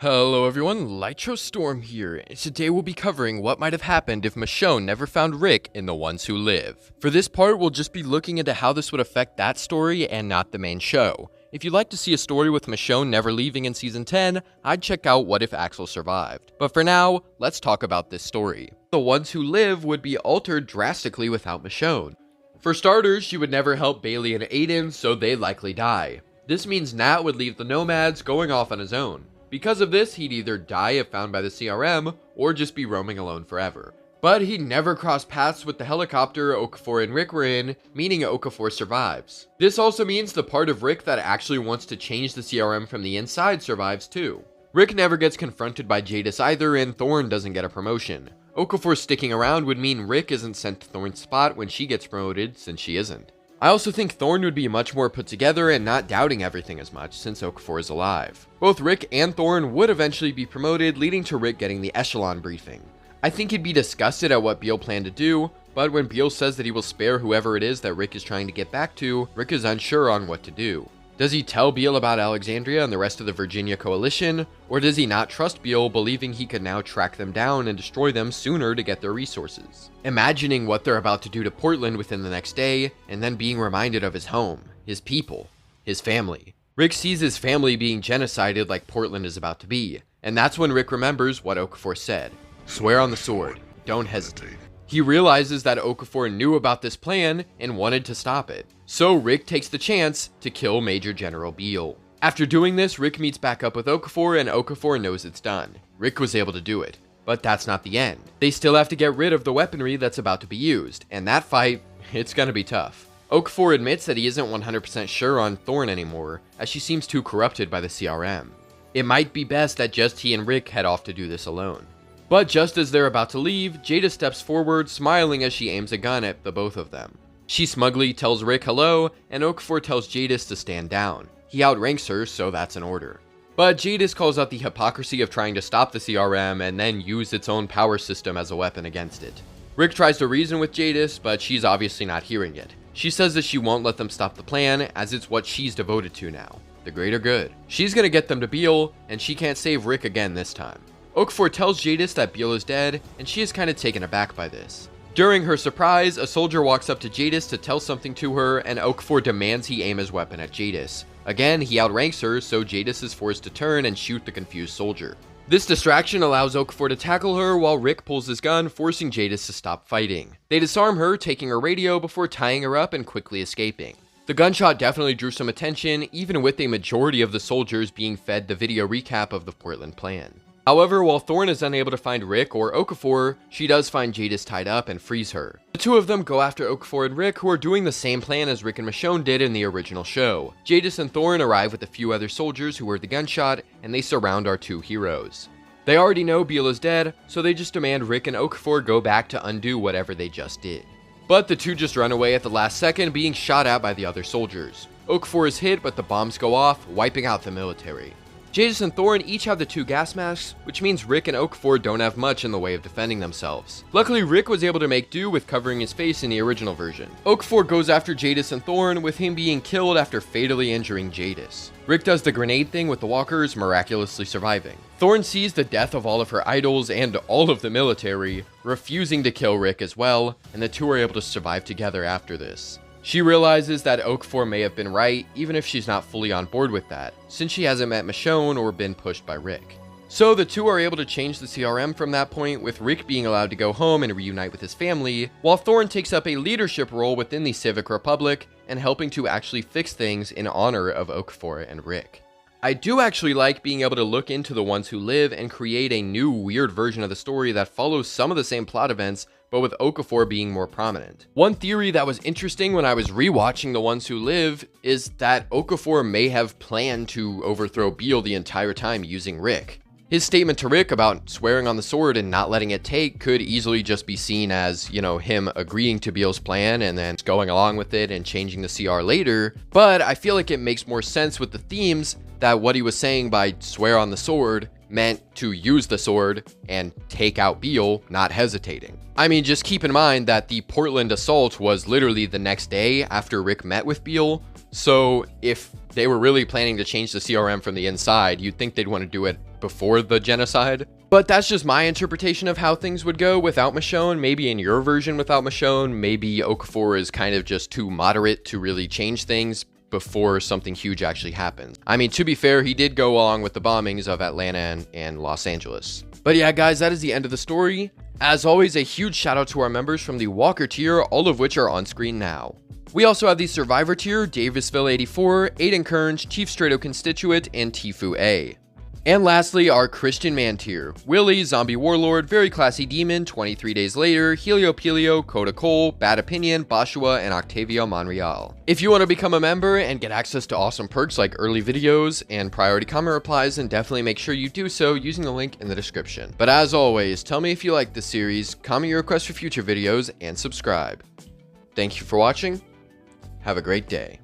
Hello everyone, Lytro Storm here, and today we'll be covering what might have happened if Michonne never found Rick in The Ones Who Live. For this part, we'll just be looking into how this would affect that story and not the main show. If you'd like to see a story with Michonne never leaving in Season 10, I'd check out What If Axel Survived. But for now, let's talk about this story. The Ones Who Live would be altered drastically without Michonne. For starters, she would never help Bailey and Aiden, so they'd likely die. This means Nat would leave the Nomads going off on his own. Because of this, he'd either die if found by the CRM, or just be roaming alone forever. But he'd never cross paths with the helicopter Okafor and Rick were in, meaning Okafor survives. This also means the part of Rick that actually wants to change the CRM from the inside survives too. Rick never gets confronted by Cjbeards either, and Thorne doesn't get a promotion. Okafor sticking around would mean Rick isn't sent to Thorne's spot when she gets promoted, since she isn't. I also think Thorne would be much more put together and not doubting everything as much since Okafor is alive. Both Rick and Thorne would eventually be promoted, leading to Rick getting the echelon briefing. I think he'd be disgusted at what Beale planned to do, but when Beale says that he will spare whoever it is that Rick is trying to get back to, Rick is unsure on what to do. Does he tell Beale about Alexandria and the rest of the Virginia coalition, or does he not trust Beale, believing he could now track them down and destroy them sooner to get their resources? Imagining what they're about to do to Portland within the next day, and then being reminded of his home, his people, his family. Rick sees his family being genocided like Portland is about to be, and that's when Rick remembers what Okafor said. Swear on the sword, don't hesitate. He realizes that Okafor knew about this plan and wanted to stop it. So Rick takes the chance to kill Major General Beale. After doing this, Rick meets back up with Okafor and Okafor knows it's done. Rick was able to do it. But that's not the end. They still have to get rid of the weaponry that's about to be used, and that fight, it's gonna be tough. Okafor admits that he isn't 100% sure on Thorne anymore, as she seems too corrupted by the CRM. It might be best that just he and Rick head off to do this alone. But just as they're about to leave, Jada steps forward, smiling as she aims a gun at the both of them. She smugly tells Rick hello, and Okafor tells Cjbeards to stand down. He outranks her, so that's an order. But Cjbeards calls out the hypocrisy of trying to stop the CRM and then use its own power system as a weapon against it. Rick tries to reason with Cjbeards, but she's obviously not hearing it. She says that she won't let them stop the plan, as it's what she's devoted to now, the greater good. She's gonna get them to Beale, and she can't save Rick again this time. Okafor tells Cjbeards that Beale is dead, and she is kind of taken aback by this. During her surprise, a soldier walks up to Cjbeards to tell something to her, and Okafor demands he aim his weapon at Cjbeards. Again, he outranks her, so Cjbeards is forced to turn and shoot the confused soldier. This distraction allows Okafor to tackle her while Rick pulls his gun, forcing Cjbeards to stop fighting. They disarm her, taking her radio before tying her up and quickly escaping. The gunshot definitely drew some attention, even with a majority of the soldiers being fed the video recap of the Portland plan. However, while Thorne is unable to find Rick or Okafor, she does find Cjbeards tied up and frees her. The two of them go after Okafor and Rick, who are doing the same plan as Rick and Michonne did in the original show. Cjbeards and Thorne arrive with a few other soldiers who heard the gunshot, and they surround our two heroes. They already know Beale is dead, so they just demand Rick and Okafor go back to undo whatever they just did. But the two just run away at the last second, being shot at by the other soldiers. Okafor is hit, but the bombs go off, wiping out the military. Cjbeards and Thorne each have the two gas masks, which means Rick and Okafor don't have much in the way of defending themselves. Luckily, Rick was able to make do with covering his face in the original version. Okafor goes after Cjbeards and Thorne, with him being killed after fatally injuring Cjbeards. Rick does the grenade thing with the walkers, miraculously surviving. Thorne sees the death of all of her idols and all of the military, refusing to kill Rick as well, and the two are able to survive together after this. She realizes that Okafor may have been right, even if she's not fully on board with that, since she hasn't met Michonne or been pushed by Rick. So the two are able to change the CRM from that point, with Rick being allowed to go home and reunite with his family, while Thorne takes up a leadership role within the Civic Republic and helping to actually fix things in honor of Okafor and Rick. I do actually like being able to look into The Ones Who Live and create a new weird version of the story that follows some of the same plot events, but with Okafor being more prominent. One theory that was interesting when I was rewatching The Ones Who Live is that Okafor may have planned to overthrow Beale the entire time using Rick. His statement to Rick about swearing on the sword and not letting it take could easily just be seen as, him agreeing to Beale's plan and then going along with it and changing the CR later, but I feel like it makes more sense with the themes that what he was saying by swear on the sword meant to use the sword and take out Beal, not hesitating. I mean, just keep in mind that the Portland assault was literally the next day after Rick met with Beal. So if they were really planning to change the CRM from the inside, you'd think they'd want to do it before the genocide. But that's just my interpretation of how things would go without Michonne. Maybe in your version without Michonne, maybe Okafor is kind of just too moderate to really change things before something huge actually happens. I mean, to be fair, he did go along with the bombings of Atlanta and Los Angeles. But yeah, guys, that is the end of the story. As always, a huge shout out to our members from the Walker tier, all of which are on screen now. We also have the Survivor tier, Davisville 84, Aiden Kearns, Chief Strato Constituent, and Tifu A. And lastly, our Christian Man tier, Willie, Zombie Warlord, Very Classy Demon, 23 Days Later, Helio Pelio, Coda Cole, Bad Opinion, Bashua, and Octavio Monreal. If you want to become a member and get access to awesome perks like early videos and priority comment replies, then definitely make sure you do so using the link in the description. But as always, tell me if you like this series, comment your requests for future videos, and subscribe. Thank you for watching. Have a great day.